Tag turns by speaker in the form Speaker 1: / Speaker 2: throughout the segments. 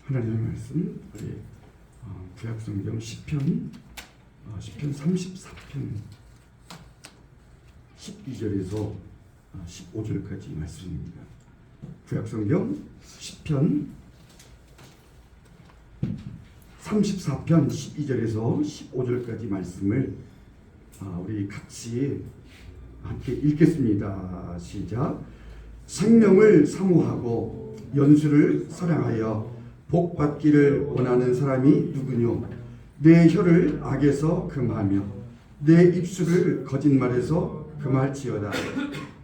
Speaker 1: 하나님의 말씀 우리 구약성경 시편 34편 12절에서 15절까지 말씀입니다. 구약성경 시편 34편 12절에서 15절까지 말씀을 우리 같이 함께 읽겠습니다. 시작. 생명을 사모하고 연수를 사랑하여 복 받기를 원하는 사람이 누구뇨? 내 혀를 악에서 금하며 내 입술을 거짓말에서 금할지어다.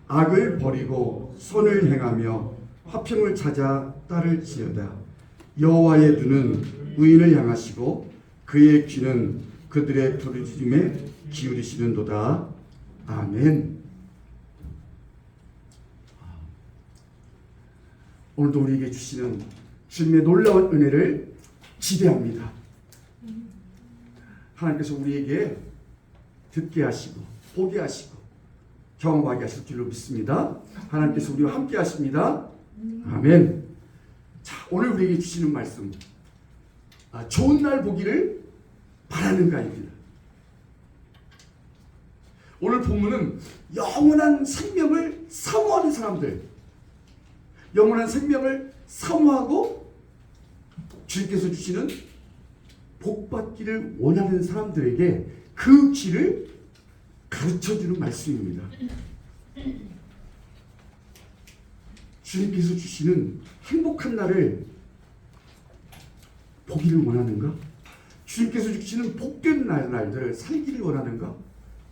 Speaker 1: 악을 버리고 선을 행하며 화평을 찾아 따를지어다. 여호와의 눈은 의인을 향하시고 그의 귀는 그들의 부르짖음에 기울이시는도다. 아멘. 오늘도 우리에게 주시는 주님의 놀라운 은혜를 기대합니다. 하나님께서 우리에게 듣게 하시고 보게 하시고 경험하게 하실 줄로 믿습니다. 하나님께서 우리와 함께 하십니다. 아멘. 자, 오늘 우리에게 주시는 말씀, 좋은 날 보기를 바라는가입니다. 오늘 본문은 영원한 생명을 사모하는 사람들, 영원한 생명을 사모하고 주님께서 주시는 복받기를 원하는 사람들에게 그 길을 가르쳐주는 말씀입니다. 주님께서 주시는 행복한 날을 보기를 원하는가? 주님께서 주시는 복된 날들을 살기를 원하는가?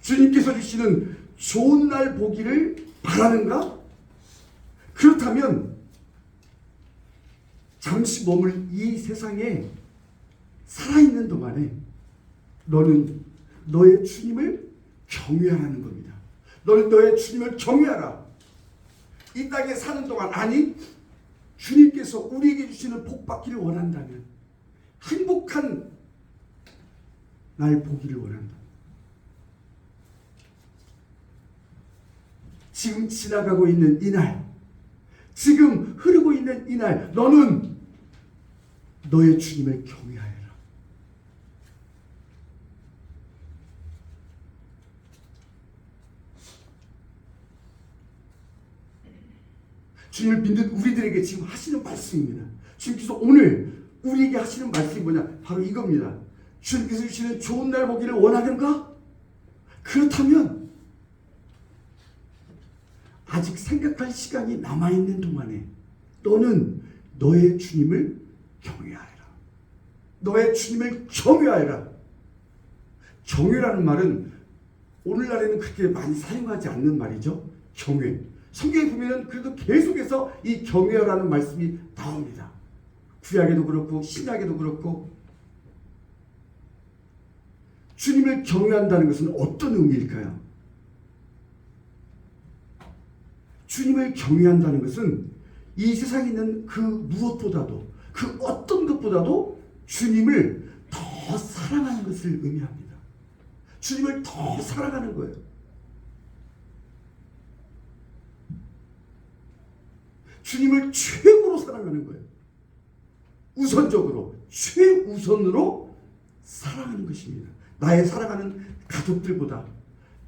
Speaker 1: 주님께서 주시는 좋은 날 보기를 바라는가? 그렇다면 잠시 머물 이 세상에 살아있는 동안에 너는 너의 주님을 경외하라는 겁니다. 너는 너의 주님을 경외하라. 이 땅에 사는 동안, 아니 주님께서 우리에게 주시는 복 받기를 원한다면, 행복한 날 보기를 원한다. 지금 지나가고 있는 이 날, 지금 흐르고 있는 이 날, 너는 너의 주님을 경외하여라. 주님을 믿는 우리들에게 지금 하시는 말씀입니다. 주님께서 오늘 우리에게 하시는 말씀이 뭐냐? 바로 이겁니다. 주님께서 주시는 좋은 날 보기를 원하는가? 그렇다면 아직 생각할 시간이 남아있는 동안에 너는 너의 주님을 경외하여라. 너의 주님을 경외하여라. 경외라는 말은 오늘날에는 그렇게 많이 사용하지 않는 말이죠. 경외. 성경에 보면 그래도 계속해서 이 경외라는 말씀이 나옵니다. 구약에도 그렇고 신약에도 그렇고. 주님을 경외한다는 것은 어떤 의미일까요? 주님을 경외한다는 것은 이 세상에 있는 그 무엇보다도, 그 어떤 것보다도 주님을 더 사랑하는 것을 의미합니다. 주님을 더 사랑하는 거예요. 주님을 최고로 사랑하는 거예요. 우선적으로, 최우선으로 사랑하는 것입니다. 나의 사랑하는 가족들보다,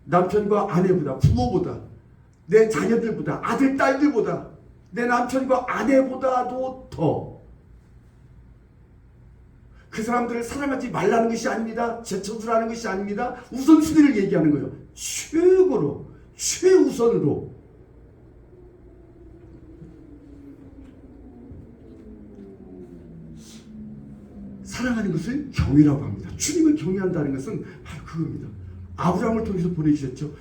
Speaker 1: 남편과 아내보다, 부모보다, 내 자녀들보다, 아들, 딸들보다, 내 남편과 아내보다도 더 그 사람들을 사랑하지 말라는 것이 아닙니다. 제쳐두라는 것이 아닙니다. 우선순위를 얘기하는 거예요. 최고로, 최우선으로 사랑하는 것을 경외라고 합니다. 주님을 경외한다는 것은 바로 그겁니다. 아브라함을 통해서 보내주셨죠.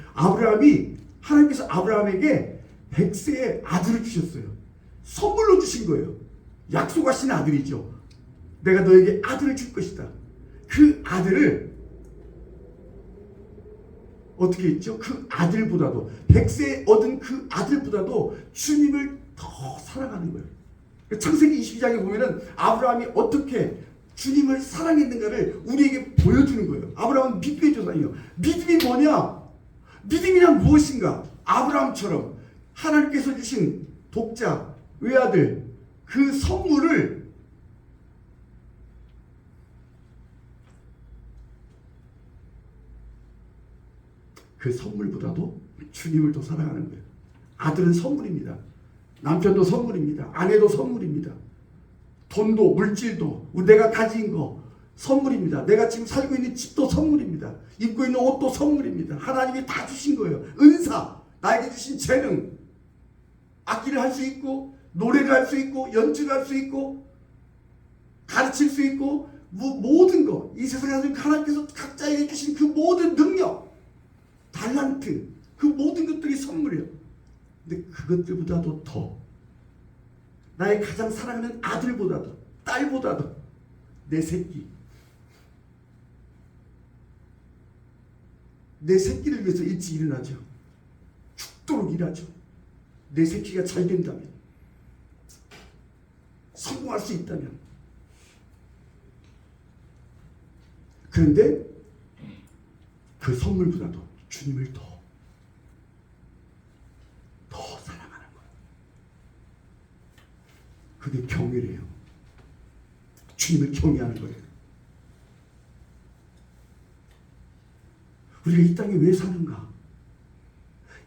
Speaker 1: 하나님께서 아브라함에게 100세의 아들을 주셨어요. 선물로 주신 거예요. 약속하신 아들이죠. 내가 너에게 아들을 줄 것이다. 그 아들을 어떻게 했죠? 그 아들보다도, 100세에 얻은 그 아들보다도 주님을 더 사랑하는 거예요. 창세기 22장에 보면은 아브라함이 어떻게 주님을 사랑했는가를 우리에게 보여주는 거예요. 아브라함은 믿음의 조상이에요. 믿음이 뭐냐? 믿음이란 무엇인가? 아브라함처럼 하나님께서 주신 독자, 외아들, 그 선물을 그 선물보다도 주님을 더 사랑하는 거예요. 아들은 선물입니다. 남편도 선물입니다. 아내도 선물입니다. 돈도 물질도 내가 가진 거 선물입니다. 내가 지금 살고 있는 집도 선물입니다. 입고 있는 옷도 선물입니다. 하나님이 다 주신 거예요. 은사, 나에게 주신 재능, 악기를 할 수 있고 노래를 할 수 있고 연주를 할 수 있고 가르칠 수 있고 모든 거, 이 세상에 하나님께서 각자에게 주신 그 모든 능력, 달란트, 그 모든 것들이 선물이에요. 근데 그것들보다도 더 나의 가장 사랑하는 아들보다도 딸보다도 내 새끼, 내 새끼를 위해서 일찍 일어나죠. 죽도록 일하죠. 내 새끼가 잘 된다면, 성공할 수 있다면. 그런데 그 선물보다도 주님을 더 사랑하는 거예요. 그게 경외래요. 주님을 경외하는 거예요. 우리가 이 땅에 왜 사는가?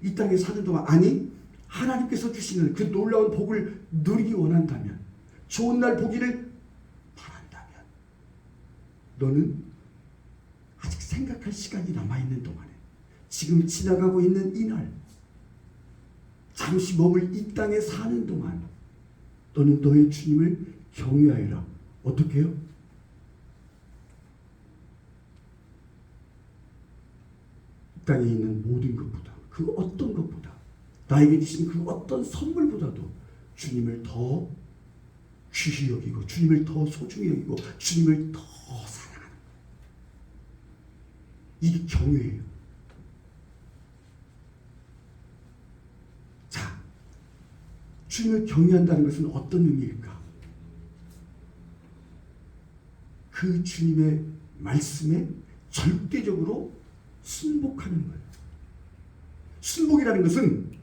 Speaker 1: 이 땅에 사는 동안, 아니 하나님께서 주시는 그 놀라운 복을 누리기 원한다면, 좋은 날 보기를 바란다면, 너는 아직 생각할 시간이 남아있는 동안에, 지금 지나가고 있는 이날, 잠시 머물 이 땅에 사는 동안 너는 너의 주님을 경외하여라. 어떻게 해요? 이 땅에 있는 모든 것보다, 그 어떤 것보다, 나에게 주신 그 어떤 선물보다도 주님을 더 귀히 여기고, 주님을 더 소중히 여기고, 주님을 더 사랑하는 거예요. 이게 경외예요. 자, 주님을 경외한다는 것은 어떤 의미일까? 그 주님의 말씀에 절대적으로 순복하는 거예요. 순복이라는 것은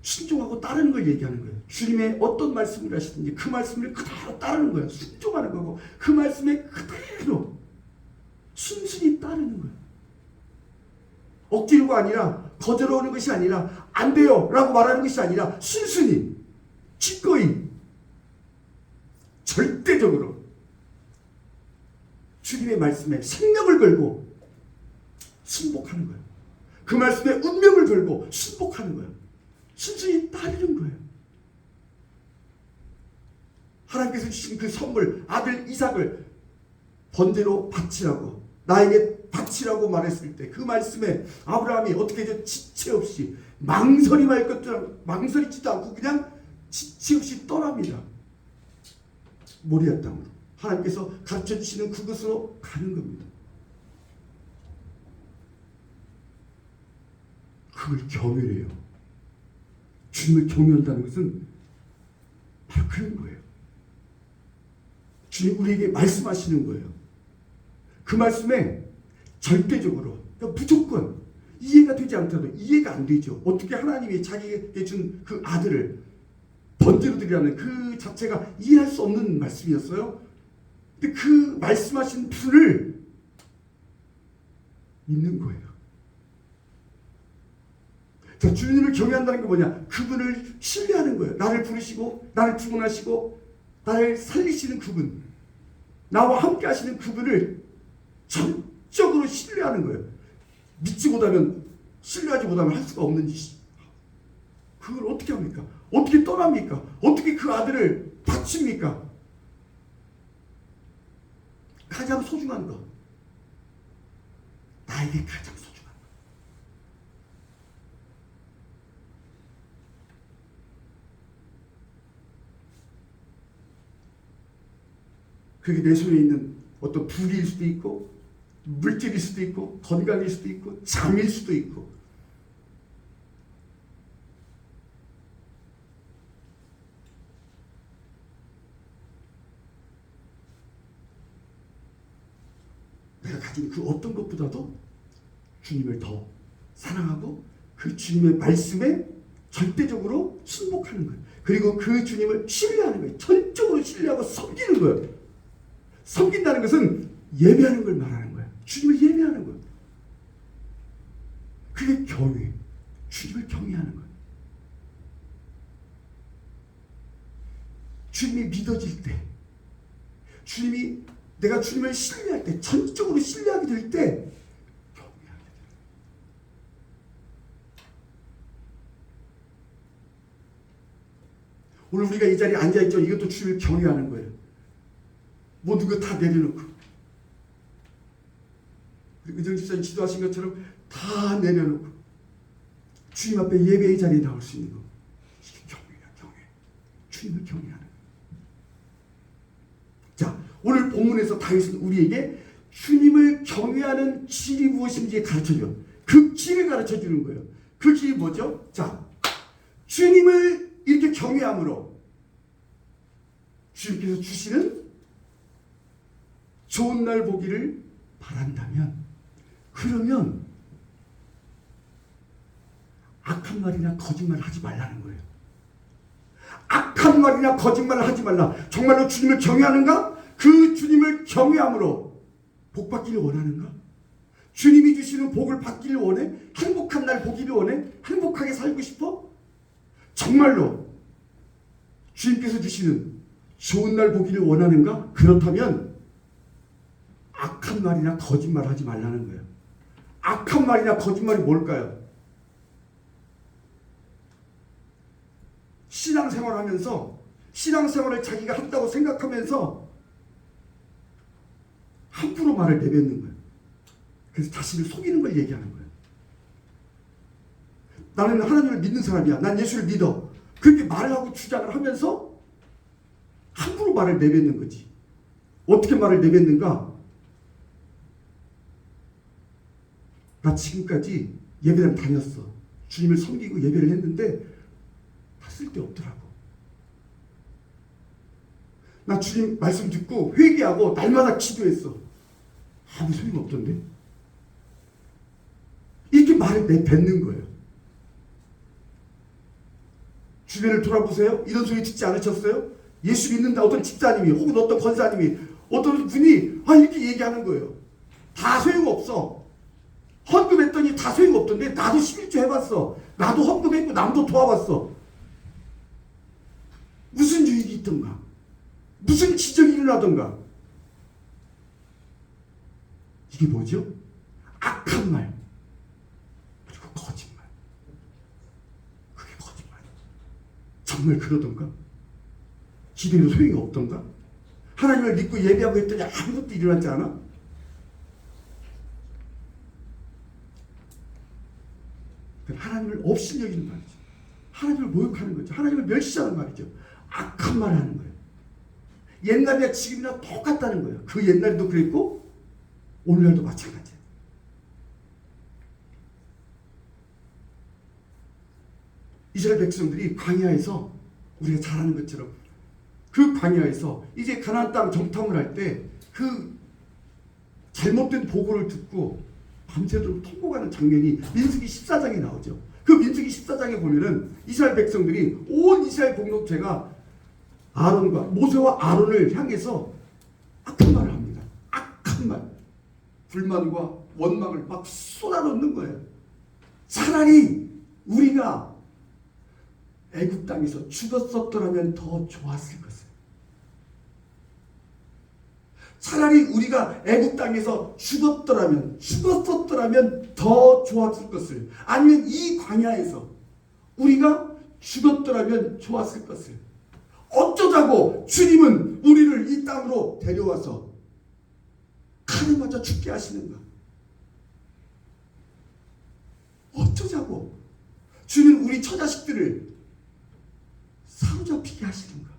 Speaker 1: 순종하고 따르는 걸 얘기하는 거예요. 주님의 어떤 말씀을 하시든지 그 말씀을 그대로 따르는 거예요. 순종하는 거고, 그 말씀에 그대로 순순히 따르는 거예요. 억지로가 아니라, 거절하는 것이 아니라, 안 돼요 라고 말하는 것이 아니라, 순순히, 기꺼이, 절대적으로 주님의 말씀에 생명을 걸고 순복하는 거예요. 그 말씀에 운명을 걸고 순복하는 거예요. 순순히 따르는 거예요. 하나님께서 주신 그 선물, 아들 이삭을 번제로 바치라고, 나에게 바치라고 말했을 때, 그 말씀에 아브라함이 어떻게 지체 없이, 망설임할 것도 망설이지도 않고 그냥 지체 없이 떠납니다. 모리아 땅으로. 하나님께서 가르쳐 주시는 그것으로 가는 겁니다. 그걸 경외래요. 주님을 경외한다는 것은 바로 그런 거예요. 주님 우리에게 말씀하시는 거예요. 그 말씀에 절대적으로, 그러니까 무조건 이해가 되지 않더라도, 이해가 안 되죠. 어떻게 하나님이 자기에게 준 그 아들을 번제로 드리라는 그 자체가 이해할 수 없는 말씀이었어요. 근데 그 말씀하신 분을 믿는 거예요. 자, 주님을 경외한다는 게 뭐냐? 그분을 신뢰하는 거예요. 나를 부르시고, 나를 구원하시고, 나를 살리시는 그분, 나와 함께 하시는 그분을 전적으로 신뢰하는 거예요. 믿지 못하면, 신뢰하지 못하면 할 수가 없는 짓이. 그걸 어떻게 합니까? 어떻게 떠납니까? 어떻게 그 아들을 바칩니까? 가장 소중한 것, 나에게 가장 소중한 것. 그게 내 손에 있는 어떤 부귀일 수도 있고, 물질일 수도 있고, 건강일 수도 있고, 잠일 수도 있고. 내가 가진 그 어떤 것보다도 주님을 더 사랑하고, 그 주님의 말씀에 절대적으로 순복하는 거예요. 그리고 그 주님을 신뢰하는 거예요. 전적으로 신뢰하고 섬기는 거예요. 섬긴다는 것은 예배하는 걸 말하는 거예요. 주님을 예배하는 거예요. 경외, 주님을 경외하는 거예요. 주님이 믿어질 때, 내가 주님을 신뢰할 때, 전적으로 신뢰하게 될 때 경외하게 돼요. 오늘 우리가 이 자리에 앉아있죠. 이것도 주님을 경외하는 거예요. 모든 거 다 내려놓고, 의정 집사님 지도하신 것처럼 다 내려놓고 주님 앞에 예배의 자리에 나올 수 있는 거, 이게 경외야, 경외. 주님을 경외하는 거예요. 자, 오늘 본문에서 다윗은 우리에게 주님을 경외하는 길이 무엇인지 가르쳐줘요. 그 길을 가르쳐주는 거예요. 그 길이 뭐죠? 자, 주님을 이렇게 경외함으로 주님께서 주시는 좋은 날 보기를 바란다면, 그러면 악한 말이나 거짓말을 하지 말라는 거예요. 악한 말이나 거짓말을 하지 말라. 정말로 주님을 경외하는가? 그 주님을 경외함으로 복 받기를 원하는가? 주님이 주시는 복을 받기를 원해? 행복한 날 보기를 원해? 행복하게 살고 싶어? 정말로 주님께서 주시는 좋은 날 보기를 원하는가? 그렇다면 악한 말이나 거짓말 하지 말라는 거예요. 악한 말이나 거짓말이 뭘까요? 신앙생활하면서 신앙생활을 자기가 한다고 생각하면서 함부로 말을 내뱉는 거예요. 그래서 자신을 속이는 걸 얘기하는 거예요. 나는 하나님을 믿는 사람이야. 난 예수를 믿어. 그렇게 말을 하고 주장을 하면서 함부로 말을 내뱉는 거지. 어떻게 말을 내뱉는가? 나 지금까지 예배당 다녔어. 주님을 섬기고 예배를 했는데 다 쓸데없더라고. 나 주님 말씀 듣고 회개하고 날마다 기도했어. 아무 소용없던데? 이렇게 말을 내뱉는 거예요. 주변을 돌아보세요. 이런 소리 듣지 않으셨어요? 예수 믿는다 어떤 집사님이 혹은 어떤 권사님이 어떤 분이 이렇게 얘기하는 거예요. 다 소용없어. 헌금했더니 다 소용없던데. 나도 11조 해봤어. 나도 헌금했고 남도 도와봤어. 무슨 유익이 있던가? 무슨 기적이 일어나던가? 이게 뭐죠? 악한 말, 그리고 거짓말. 그게 거짓말이에요. 정말 그러던가? 기도해도 소용이 없던가? 하나님을 믿고 예배하고 했더니 아무것도 일어나지 않아? 하나님을 없이 여기는 말이죠. 하나님을 모욕하는 거죠. 하나님을 멸시하는 말이죠. 악한 말을 하는 거예요. 옛날이나 지금이나 똑같다는 거예요. 그 옛날에도 그랬고 오늘날도 마찬가지예요. 이스라엘 백성들이 광야에서 우리가 잘 아는 것처럼 그 광야에서 이제 가나안 땅 정탐을 할 때 그 잘못된 보고를 듣고 밤새도록 통곡하는 장면이 민수기 14장에 나오죠. 그 민수기 14장에 보면은 이스라엘 백성들이 온 이스라엘 공동체가 아론과 모세와 아론을 향해서 악한 말을 합니다. 악한 말, 불만과 원망을 막 쏟아놓는 거예요. 차라리 우리가 애굽 땅에서 죽었었더라면 더 좋았을 것을. 차라리 우리가 애굽 땅에서 죽었었더라면 더 좋았을 것을. 아니면 이 광야에서 우리가 죽었더라면 좋았을 것을. 어쩌자고 주님은 우리를 이 땅으로 데려와서 칼에 맞아 죽게 하시는가? 어쩌자고 주님은 우리 처자식들을 사로잡히게 하시는가?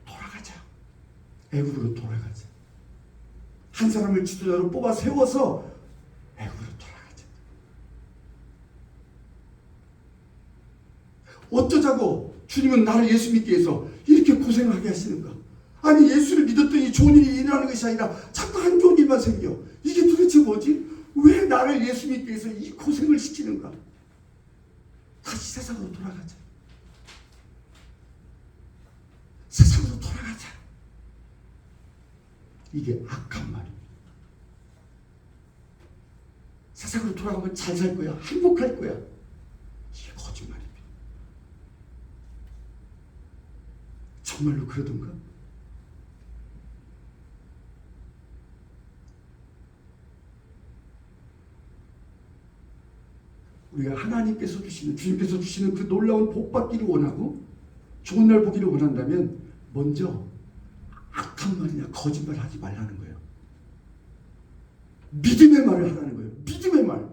Speaker 1: 돌아가자. 애굽으로 돌아가자. 한 사람을 지도자로 뽑아 세워서 애굽으로 돌아가자. 어쩌자고 주님은 나를 예수 믿게 해서 이렇게 고생하게 하시는가? 아니 예수를 믿었더니 좋은 일이 일어나는 것이 아니라 자꾸 안 좋은 일만 생겨. 이게 도대체 뭐지? 왜 나를 예수 믿기 위해서 이 고생을 시키는가? 다시 세상으로 돌아가자. 세상으로 돌아가자. 이게 악한 말입니다. 세상으로 돌아가면 잘 살 거야, 행복할 거야. 이게 거짓말입니다. 정말로 그러던가? 우리가 하나님께서 주시는, 주님께서 주시는 그 놀라운 복 받기를 원하고 좋은 날 보기를 원한다면 먼저 악한 말이나 거짓말 하지 말라는 거예요. 믿음의 말을 하라는 거예요. 믿음의 말.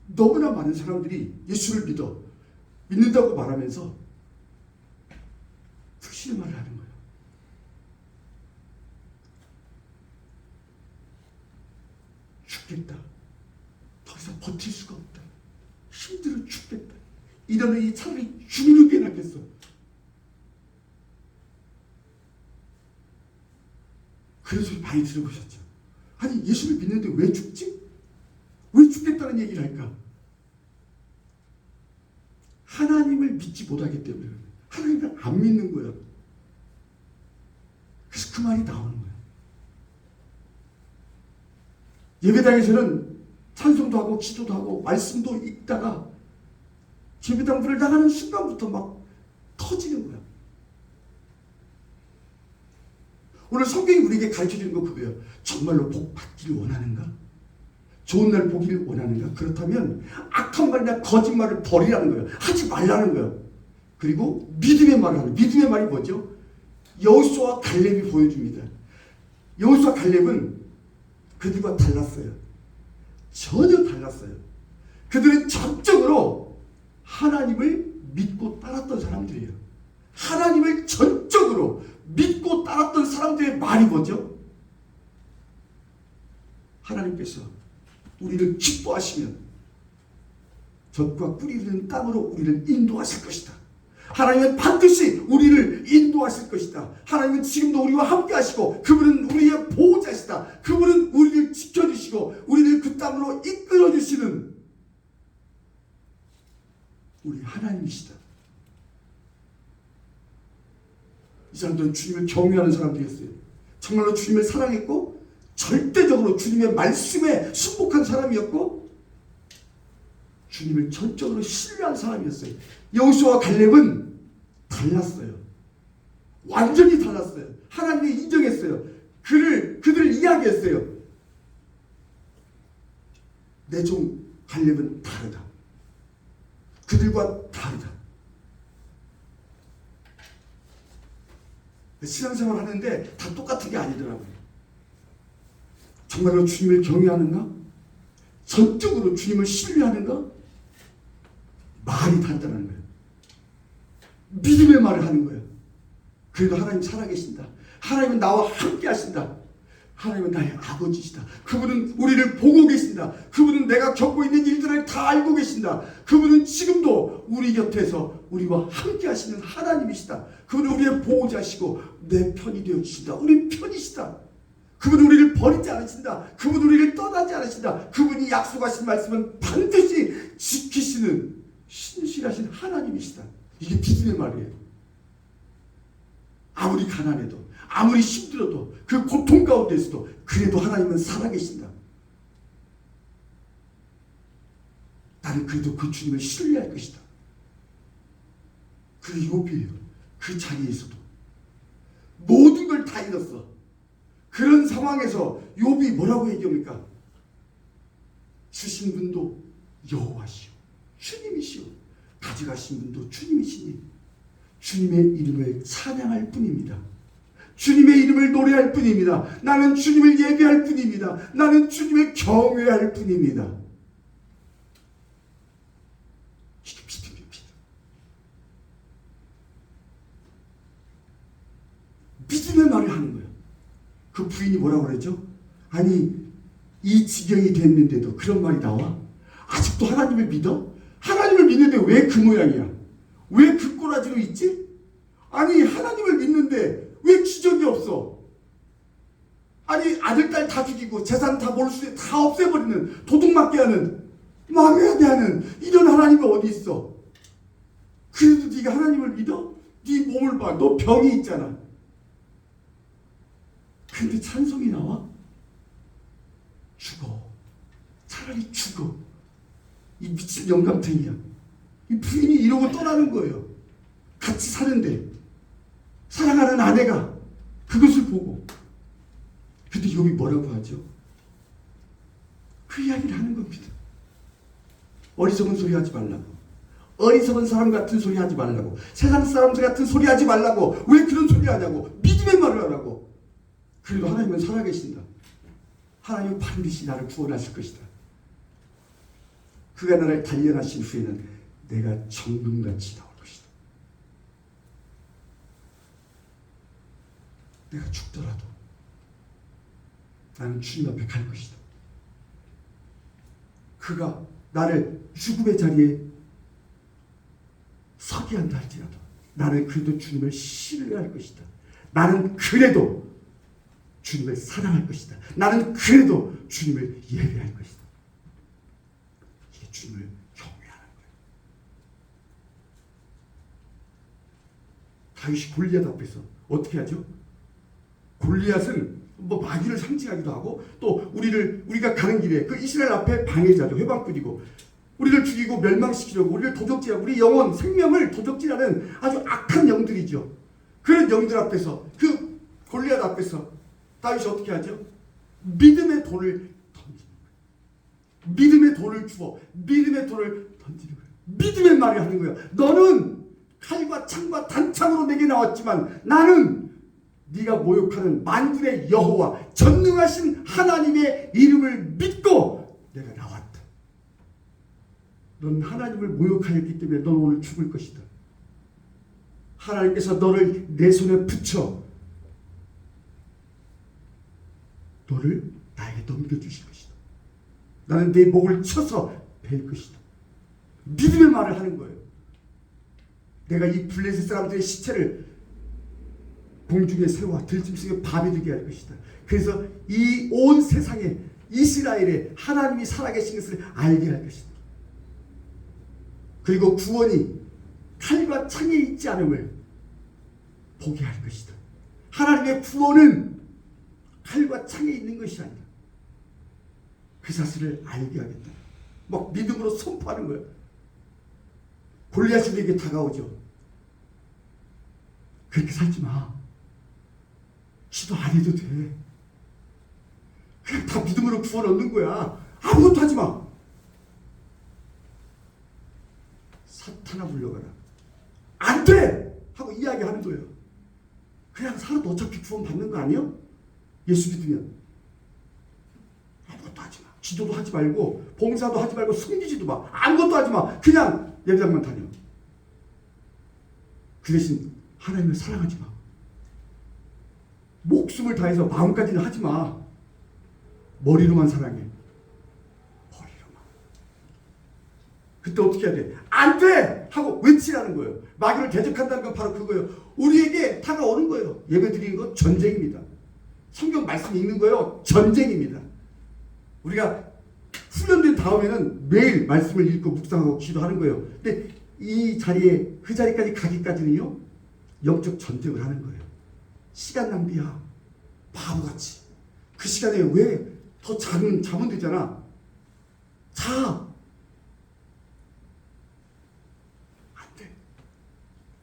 Speaker 1: 너무나 많은 사람들이 예수를 믿는다고 말하면서 불신의 말을 하는 거예요. 죽겠다. 더 이상 버틸 수가 없다. 힘들어 죽겠다. 이러니 차라리 죽는 게 낫겠어. 그런 소리 많이 들어보셨죠? 아니, 예수를 믿는데 왜 죽지? 왜 죽겠다는 얘기를 할까? 하나님을 믿지 못하기 때문에 하나님을 안 믿는 거야. 그래서 그 말이 나오는 거야. 예배당에서는 찬송도 하고 기도도 하고 말씀도 읽다가 예배당 문을 나가는 순간부터 막 터지는 거야. 오늘 성경이 우리에게 가르쳐주는 거 그거예요. 정말로 복 받기를 원하는가? 좋은 날 보기를 원하는가? 그렇다면 악한 말이나 거짓말을 버리라는 거예요. 하지 말라는 거예요. 그리고 믿음의 말을 하는, 믿음의 말이 뭐죠? 여호수아와 갈렙이 보여줍니다. 여호수아와 갈렙은 그들과 달랐어요. 전혀 달랐어요. 그들은 전적으로 하나님을 믿고 따랐던 사람들이에요. 하나님을 전적으로 믿고 따랐던 사람들의 말이 뭐죠? 하나님께서 우리를 기뻐하시면 젖과 꿀이 흐르는 땅으로 우리를 인도하실 것이다. 하나님은 반드시 우리를 인도하실 것이다. 하나님은 지금도 우리와 함께 하시고 그분은 우리의 보호자시다. 그분은 우리를 지켜주시고 우리를 그 땅으로 이끌어주시는 우리 하나님이시다. 이 사람들은 주님을 경외하는 사람들이었어요. 정말로 주님을 사랑했고 절대적으로 주님의 말씀에 순복한 사람이었고 주님을 전적으로 신뢰한 사람이었어요. 여호수아와 갈렙은 달랐어요. 완전히 달랐어요. 하나님이 인정했어요. 그들을 이야기했어요. 내 종 갈렙은 다르다. 그들과 다르다. 신앙생활 하는데 다 똑같은 게 아니더라고요. 정말로 주님을 경외하는가? 전적으로 주님을 신뢰하는가? 말이 다르다는 거예요. 믿음의 말을 하는 거예요. 그래도 하나님 살아계신다. 하나님은 나와 함께 하신다. 하나님은 나의 아버지시다. 그분은 우리를 보고 계신다. 그분은 내가 겪고 있는 일들을 다 알고 계신다. 그분은 지금도 우리 곁에서 우리와 함께 하시는 하나님이시다. 그분은 우리의 보호자시고 내 편이 되어주신다. 우리 편이시다. 그분은 우리를 버리지 않으신다. 그분은 우리를 떠나지 않으신다. 그분이 약속하신 말씀은 반드시 지키시는 신실하신 하나님이시다. 이게 믿음의 말이에요. 아무리 가난해도 아무리 힘들어도 그 고통 가운데서도 그래도 하나님은 살아계신다. 나는 그래도 그 주님을 신뢰할 것이다. 그 욥이에요. 그 자리에서도 모든 걸 다 잃었어. 그런 상황에서 욥이 뭐라고 얘기합니까? 주신 분도 여호와시오, 주님이시오. 가져가신 분도 주님이시니 주님의 이름을 찬양할 뿐입니다. 주님의 이름을 노래할 뿐입니다. 나는 주님을 예배할 뿐입니다. 나는 주님을 경외할 뿐입니다. 이게 믿음입니다. 믿음의 말을 하는 거예요. 그 부인이 뭐라고 그랬죠? 아니, 이 지경이 됐는데도 그런 말이 나와? 아직도 하나님을 믿어? 하나님을 믿는데 왜 그 모양이야? 왜 그 꼬라지로 있지? 아니, 하나님을 믿는데 왜 기적이 없어? 아니, 아들, 딸 다 죽이고 재산 다 몰수에 다 없애버리는, 도둑맞게 하는, 망하게 하는 이런 하나님이 어디 있어? 그래도 네가 하나님을 믿어? 네 몸을 봐. 너 병이 있잖아. 근데 찬송이 나와? 죽어. 차라리 죽어. 이 미친 영감탱이야. 이 부인이 이러고 떠나는 거예요. 같이 사는데 사랑하는 아내가 그것을 보고. 근데 욥이 뭐라고 하죠? 그 이야기를 하는 겁니다. 어리석은 소리 하지 말라고. 어리석은 사람 같은 소리 하지 말라고. 세상 사람들 같은 소리 하지 말라고. 왜 그런 소리 하냐고. 믿음의 말을 하라고. 그래도 하나님은 살아계신다. 하나님은 반드시 나를 구원하실 것이다. 그가 나를 단련하신 후에는 내가 정금같이 나올 것이다. 내가 죽더라도 나는 주님 앞에 갈 것이다. 그가 나를 죽음의 자리에 서게 한다 할지라도 나는 그래도 주님을 신뢰할 것이다. 나는 그래도 주님을 사랑할 것이다. 나는 그래도 주님을 예배할 것이다. 이게 주님을 경외하는 거예요. 다윗이 골리앗 앞에서 어떻게 하죠? 골리앗은 뭐 마귀를 상징하기도 하고 또 우리가 가는 길에 그 이스라엘 앞에 방해자죠. 회방꾼이고 우리를 죽이고 멸망시키려고 우리를 도적질하고 우리 영혼 생명을 도적질하는 아주 악한 영들이죠. 그런 영들 앞에서 그 골리앗 앞에서 다윗이 어떻게 하죠? 믿음의 돌을 던지는 거예요. 믿음의 돌을 주어 믿음의 돌을 던지는 거예요. 믿음의 말을 하는 거예요. 너는 칼과 창과 단창으로 내게 나왔지만 나는 네가 모욕하는 만군의 여호와 전능하신 하나님의 이름을 믿고 내가 나왔다. 넌 하나님을 모욕하였기 때문에 넌 오늘 죽을 것이다. 하나님께서 너를 내 손에 붙여 너를 나에게 넘겨주실 것이다. 나는 내 목을 쳐서 벨 것이다. 믿음의 말을 하는 거예요. 내가 이 블레셋 사람들의 시체를 공중에 새와 들짐승의 밥이 되게 할 것이다. 그래서 이 온 세상에 이스라엘에 하나님이 살아계신 것을 알게 할 것이다. 그리고 구원이 칼과 창에 있지 않음을 보게 할 것이다. 하나님의 구원은 칼과 창에 있는 것이 아니라 그 사실을 알게 하겠다. 막 믿음으로 선포하는 거예요. 골리앗이 우리에게 다가오죠. 그렇게 살지 마. 기도 안 해도 돼. 그냥 다 믿음으로 구원 얻는 거야. 아무것도 하지 마. 사탄아 불러가라. 안 돼! 하고 이야기하는 거예요. 그냥 살아도 어차피 구원 받는 거 아니야? 예수 믿으면. 아무것도 하지 마. 기도도 하지 말고 봉사도 하지 말고 숨기지도 마. 아무것도 하지 마. 그냥 예배당만 다녀. 그 대신 하나님을 사랑하지 마. 목숨을 다해서 마음까지는 하지 마. 머리로만 사랑해. 머리로만. 그때 어떻게 해야 돼? 안 돼! 하고 외치라는 거예요. 마귀를 대적한다는 건 바로 그거예요. 우리에게 다가오는 거예요. 예배 드리는 건 전쟁입니다. 성경 말씀 읽는 거예요. 전쟁입니다. 우리가 훈련된 다음에는 매일 말씀을 읽고 묵상하고 기도하는 거예요. 근데 이 자리에 그 자리까지 가기까지는요. 영적 전쟁을 하는 거예요. 시간 낭비야. 바보같이. 그 시간에 왜 더 자면 되잖아. 자. 안 돼.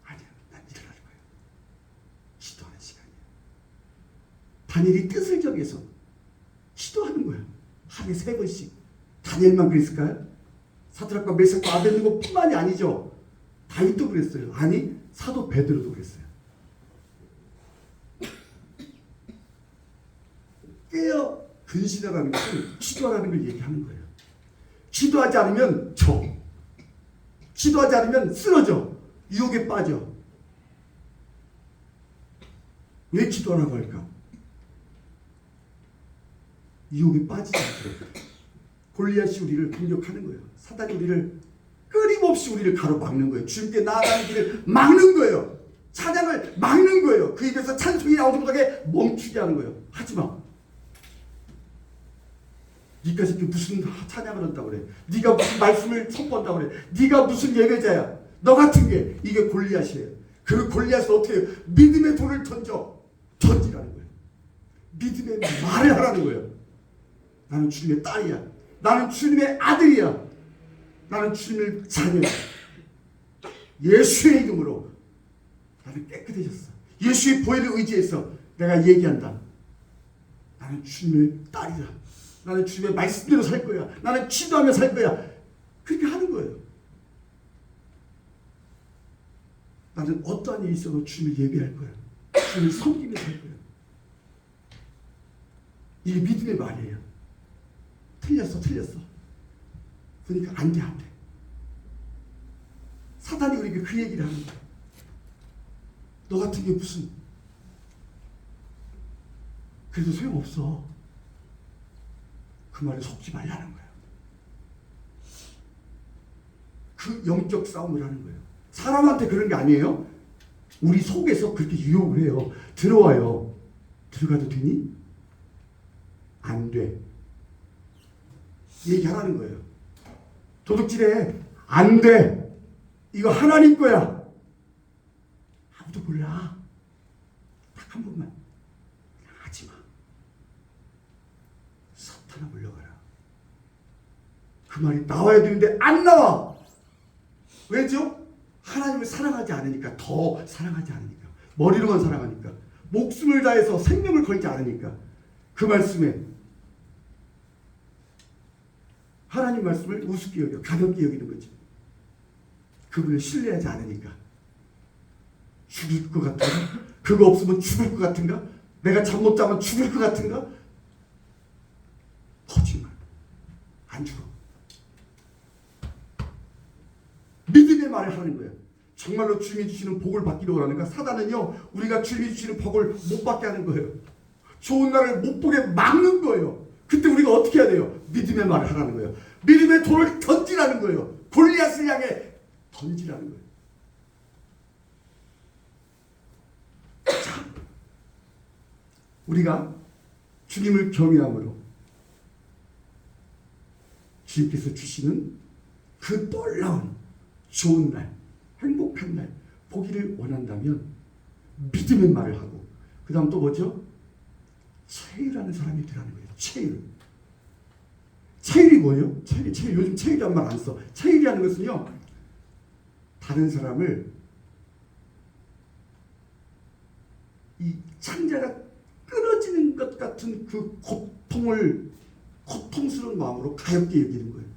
Speaker 1: 아니야. 난 일어날 거야. 기도하는 시간이야. 다니엘이 뜻을 정해서 기도하는 거야. 하루에 3번씩. 다니엘만 그랬을까요? 사드락과 메삭과 아벳느고 뿐만이 아니죠. 다윗도 그랬어요. 아니 사도 베드로도 그랬어요. 깨어 근신하라는 것은 기도하라는 걸 얘기하는 거예요. 기도하지 않으면 기도하지 않으면 쓰러져. 유혹에 빠져. 왜 기도하라고 할까? 유혹에 빠지지 않도록. 골리앗이 우리를 공격하는 거예요. 사단이 우리를 끊임없이 우리를 가로막는 거예요. 주님께 나아가는 길을 막는 거예요. 찬양을 막는 거예요. 그 입에서 찬송이 나오지 못하게 멈추게 하는 거예요. 하지마. 네가 지금 무슨 찬양을 한다고 그래. 네가 무슨 말씀을 선포한다고 그래. 네가 무슨 예배자야. 너 같은 게 이게 골리앗이에요. 그 골리앗을 어떻게 해요? 믿음의 돌을 던지라는 거예요. 믿음의 말을 하라는 거예요. 나는 주님의 딸이야. 나는 주님의 아들이야. 나는 주님의 자녀야. 예수의 이름으로 나는 깨끗해졌어. 예수의 보혈을 의지해서 내가 얘기한다. 나는 주님의 딸이다. 나는 주님의 말씀대로 살 거야. 나는 기도하며 살 거야. 그렇게 하는 거예요. 나는 어떠한 일이 있어도 주님을 예배할 거야. 주님을 섬기며 살 거야. 이게 믿음의 말이에요. 틀렸어. 그러니까 안 돼. 사단이 우리에게 그 얘기를 하는 거야. 너 같은 게 무슨, 그래도 소용없어. 그 말에 속지 말라는 거야. 그 영적 싸움을 하는 거예요. 사람한테 그런 게 아니에요. 우리 속에서 그렇게 유혹을 해요. 들어와요. 들어가도 되니? 안 돼. 얘기하라는 거예요. 도둑질해. 안 돼. 이거 하나님 거야. 아무도 몰라. 딱 한 번만. 하지 마. 사탄아 물러가라. 그 말이 나와야 되는데 안 나와. 왜죠? 하나님을 사랑하지 않으니까. 더 사랑하지 않으니까. 머리로만 사랑하니까. 목숨을 다해서 생명을 걸지 않으니까. 그 말씀에 하나님 말씀을 우습게 여겨 가볍게 여기는 거지. 그분을 신뢰하지 않으니까. 죽을 것 같은가? 그거 없으면 죽을 것 같은가? 내가 잠 못 자면 죽을 것 같은가? 거짓말. 안 죽어. 믿음의 말을 하는 거예요. 정말로 주님이 주시는 복을 받기로 원하는가? 사단은요, 우리가 주님이 주시는 복을 못 받게 하는 거예요. 좋은 날을 못 보게 막는 거예요. 그때 우리가 어떻게 해야 돼요? 믿음의 말을 하라는 거예요. 믿음의 돌을 던지라는 거예요. 골리앗을 향해 던지라는 거예요. 자, 우리가 주님을 경외함으로 주님께서 주시는 그 놀라운 좋은 날, 행복한 날 보기를 원한다면 믿음의 말을 하고, 그 다음 또 뭐죠? 체휼하는 사람이 되라는 거예요. 체휼이 뭐예요? 체휼 요즘 체휼이란 말 안 써. 체휼이라는 것은요, 다른 사람을 이 창자가 끊어지는 것 같은 그 고통스러운 마음으로 가볍게 여기는 거예요.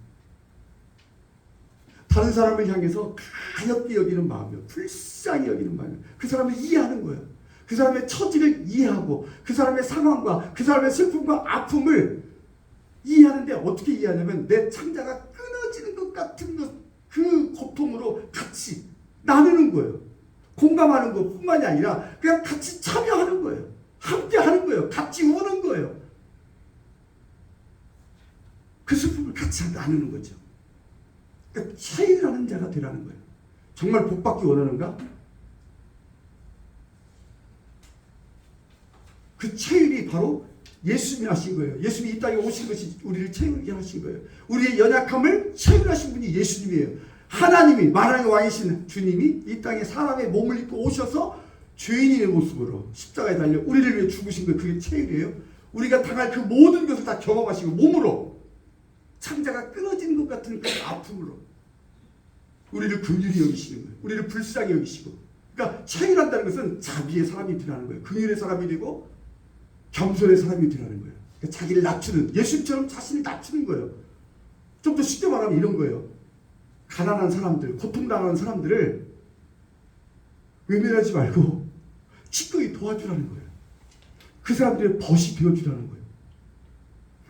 Speaker 1: 다른 사람을 향해서 가볍게 여기는 마음이요, 불쌍히 여기는 마음이요. 그 사람을 이해하는 거예요. 그 사람의 처지를 이해하고 그 사람의 상황과 그 사람의 슬픔과 아픔을 이해하는데, 어떻게 이해하냐면 내 창자가 끊어지는 것 같은 그 고통으로 같이 나누는 거예요. 공감하는 것뿐만이 아니라 그냥 같이 참여하는 거예요. 함께 하는 거예요. 같이 우는 거예요. 그 슬픔을 같이 나누는 거죠. 그러니까 체휼하는 자가 되라는 거예요. 정말 복받기 원하는가? 그 체휼이 바로 예수님이 하신 거예요. 예수님이 이 땅에 오신 것이 우리를 체휼하게 하신 거예요. 우리의 연약함을 체휼하신 분이 예수님이에요. 하나님이, 만왕의 왕이신 주님이 이 땅에 사람의 몸을 입고 오셔서 죄인의 모습으로 십자가에 달려 우리를 위해 죽으신 거예요. 그게 체휼이에요. 우리가 당할 그 모든 것을 다 경험하시고 몸으로 창자가 끊어지는 것 같은 그 아픔으로 우리를 긍휼히 여기시는 거예요. 우리를 불쌍히 여기시고. 그러니까 체휼한다는 것은 자비의 사람이 되라는 거예요. 긍휼의 사람이 되고 겸손의 사람이 되라는 거예요. 그러니까 자기를 낮추는, 예수님처럼 자신을 낮추는 거예요. 좀 더 쉽게 말하면 이런 거예요. 가난한 사람들, 고통당하는 사람들을 외면하지 말고 기꺼이 도와주라는 거예요. 그 사람들의 벗이 되어주라는 거예요.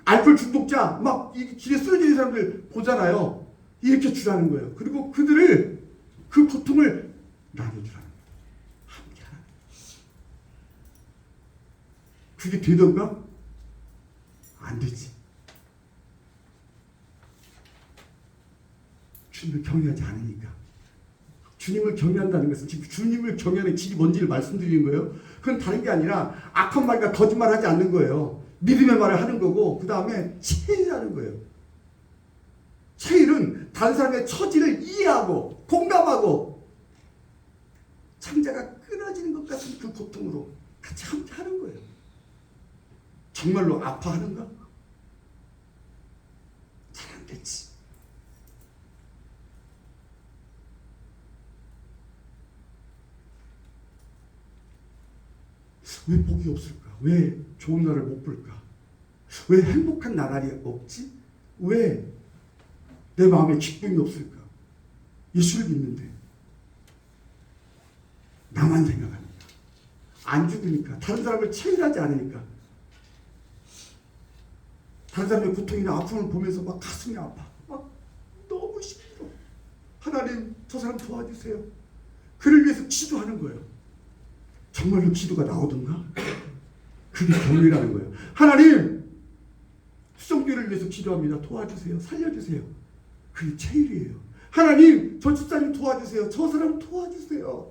Speaker 1: 알코올 중독자 막 길에 쓰러지는 사람들 보잖아요. 이렇게 주라는 거예요. 그리고 그들을, 그 고통을 나눠주라는 거예요. 함께 하라는 거예요. 그게 되던가? 안 되지. 주님을 경외하지 않으니까. 주님을 경외한다는 것은 지금 주님을 경외하는 길이 뭔지를 말씀드리는 거예요. 그건 다른 게 아니라 악한 말과 거짓말하지 않는 거예요. 믿음의 말을 하는 거고, 그 다음에 체휼하는 거예요. 체휼은 다른 사람의 처지를 이해하고 공감하고 창자가 끊어지는 것 같은 그 고통으로 같이 함께 하는 거예요. 정말로 아파하는가? 잘 안 되지. 왜 복이 없을까? 왜 좋은 날을 못 볼까? 왜 행복한 나날이 없지? 왜 내 마음에 기쁨이 없을까? 예수를 믿는데 나만 생각합니다. 안 죽으니까, 다른 사람을 체인하지 않으니까, 다른 사람의 고통이나 아픔을 보면서 막 가슴이 아파, 막 너무 힘들어. 하나님, 저 사람 도와주세요. 그를 위해서 기도하는 거예요. 정말로 기도가 나오던가? 그게 경외라는 거예요. 하나님, 수정교회를 위해서 기도합니다. 도와주세요. 살려주세요. 그게 체일이에요. 하나님, 저 집사님 도와주세요. 저 사람 도와주세요.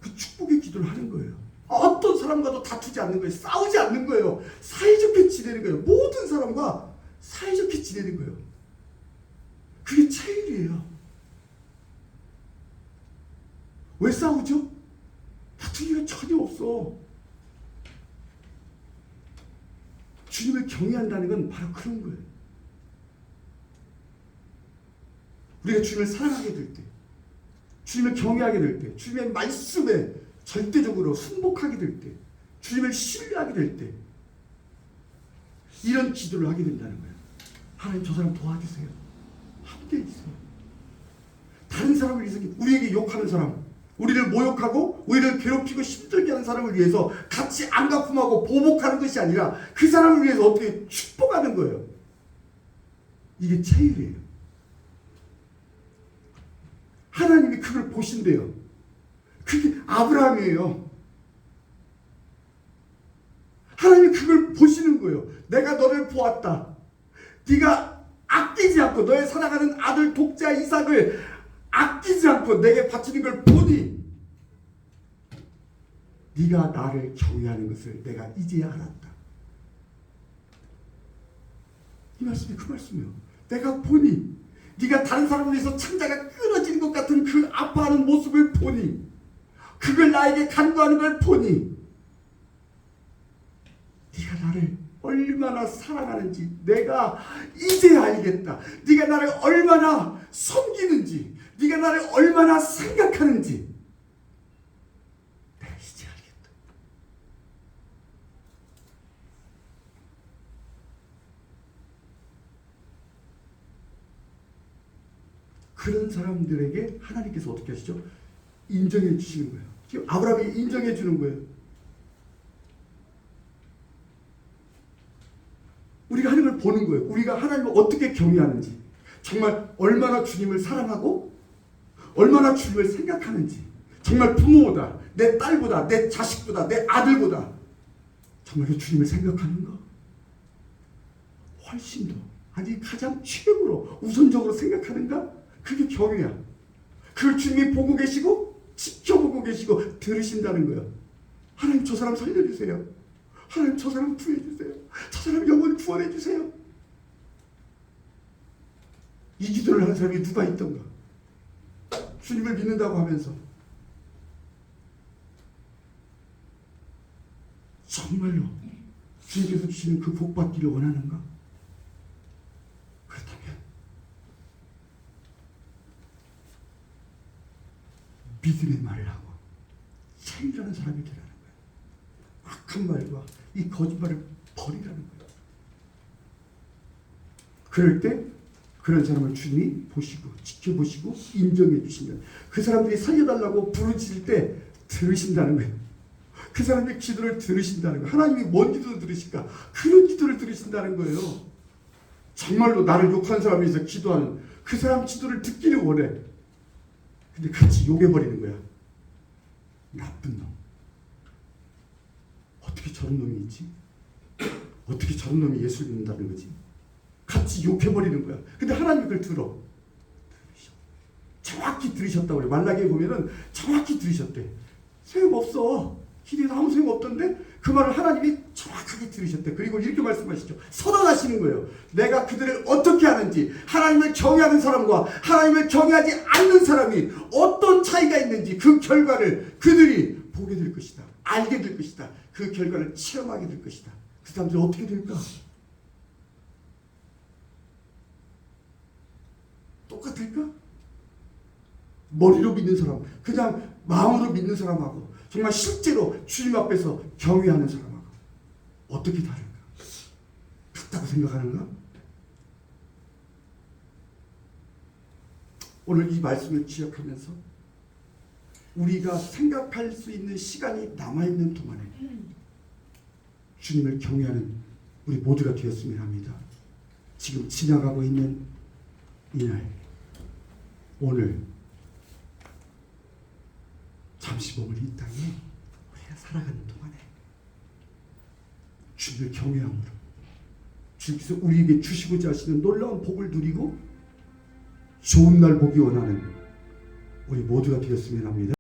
Speaker 1: 그 축복의 기도를 하는 거예요. 어떤 사람과도 다투지 않는 거예요. 싸우지 않는 거예요. 사이좋게 지내는 거예요. 모든 사람과 사이좋게 지내는 거예요. 그게 체일이에요. 왜 싸우죠? 다툴 이유가 전혀 없어. 주님을 경외한다는 건 바로 그런 거예요. 우리가 주님을 사랑하게 될 때, 주님을 경외하게 될 때, 주님의 말씀에 절대적으로 순복하게 될 때, 주님을 신뢰하게 될 때, 이런 기도를 하게 된다는 거예요. 하나님, 저 사람 도와주세요. 함께 해주세요. 다른 사람을 위해서, 우리에게 욕하는 사람, 우리를 모욕하고 우리를 괴롭히고 힘들게 하는 사람을 위해서 같이 안갚음하고 보복하는 것이 아니라 그 사람을 위해서 어떻게 축복하는 거예요. 이게 체일이에요. 하나님이 그걸 보신대요. 그게 아브라함이에요. 하나님이 그걸 보시는 거예요. 내가 너를 보았다. 네가 아끼지 않고 너의 사랑하는 아들 독자 이삭을 아끼지 않고 내게 바치는 걸 보니 네가 나를 경외하는 것을 내가 이제야 알았다. 이 말씀이 그 말씀이에요. 내가 보니 네가 다른 사람을 위해서 창자가 끊어지는 것 같은 그 아파하는 모습을 보니, 그걸 나에게 간구하는 걸 보니 네가 나를 얼마나 사랑하는지 내가 이제야 알겠다. 네가 나를 얼마나 섬기는지, 네가 나를 얼마나 생각하는지 내가 이제 알겠다. 그런 사람들에게 하나님께서 어떻게 하시죠? 인정해 주시는 거예요. 지금 아브라함이 인정해 주는 거예요. 우리가 하는 걸 보는 거예요. 우리가 하나님을 어떻게 경외하는지, 정말 얼마나 주님을 사랑하고 얼마나 주님을 생각하는지, 정말 부모보다, 내 딸보다, 내 자식보다, 내 아들보다 정말 주님을 생각하는가? 훨씬 더, 아니 가장 최고로 우선적으로 생각하는가? 그게 경외야. 그걸 주님이 보고 계시고 지켜보고 계시고 들으신다는 거예요. 하나님, 저 사람 살려주세요. 하나님, 저 사람 구해주세요. 저 사람 영혼 구원해주세요. 이 기도를 하는 사람이 누가 있던가? 주님을 믿는다고 하면서 정말로 주님께서 주시는 그 복 받기를 원하는가? 그렇다면 믿음의 말을 하고 체인하는 사람이 되라는 거예요. 악한 말과 이 거짓말을 버리라는 거예요. 그럴 때 그런 사람을 주님이 보시고 지켜보시고 인정해 주시면 그 사람들이 살려달라고 부르짖을 때 들으신다는 거예요. 그 사람의 기도를 들으신다는 거예요. 하나님이 뭔 기도를 들으실까? 그런 기도를 들으신다는 거예요. 정말로 나를 욕하는 사람에 대해서 기도하는 그 사람 기도를 듣기를 원해. 근데 같이 욕해버리는 거야. 나쁜 놈. 어떻게 저런 놈이 있지? 어떻게 저런 놈이 예수를 믿는다는 거지? 같이 욕해버리는 거야. 근데 하나님이 그걸 들어. 정확히 들으셨다고 그래. 말라기에 보면은 정확히 들으셨대. 소용없어. 기도에서 아무 소용없던데 그 말을 하나님이 정확하게 들으셨대. 그리고 이렇게 말씀하시죠. 선언하시는 거예요. 내가 그들을 어떻게 하는지, 하나님을 경외하는 사람과 하나님을 경외하지 않는 사람이 어떤 차이가 있는지 그 결과를 그들이 보게 될 것이다. 알게 될 것이다. 그 결과를 체험하게 될 것이다. 그 사람들이 어떻게 될까? 똑같을까? 머리로 믿는 사람, 그냥 마음으로 믿는 사람하고 정말 실제로 주님 앞에서 경외하는 사람하고 어떻게 다른가? 같다고 생각하는가? 오늘 이 말씀을 기억하면서 우리가 생각할 수 있는 시간이 남아있는 동안에 주님을 경외하는 우리 모두가 되었으면 합니다. 지금 지나가고 있는 이날, 오늘 잠시 몸을 이 땅에 우리가 살아가는 동안에 주님을 경외함으로 주님께서 우리에게 주시고자 하시는 놀라운 복을 누리고 좋은 날 보기 원하는 우리 모두가 되었으면 합니다.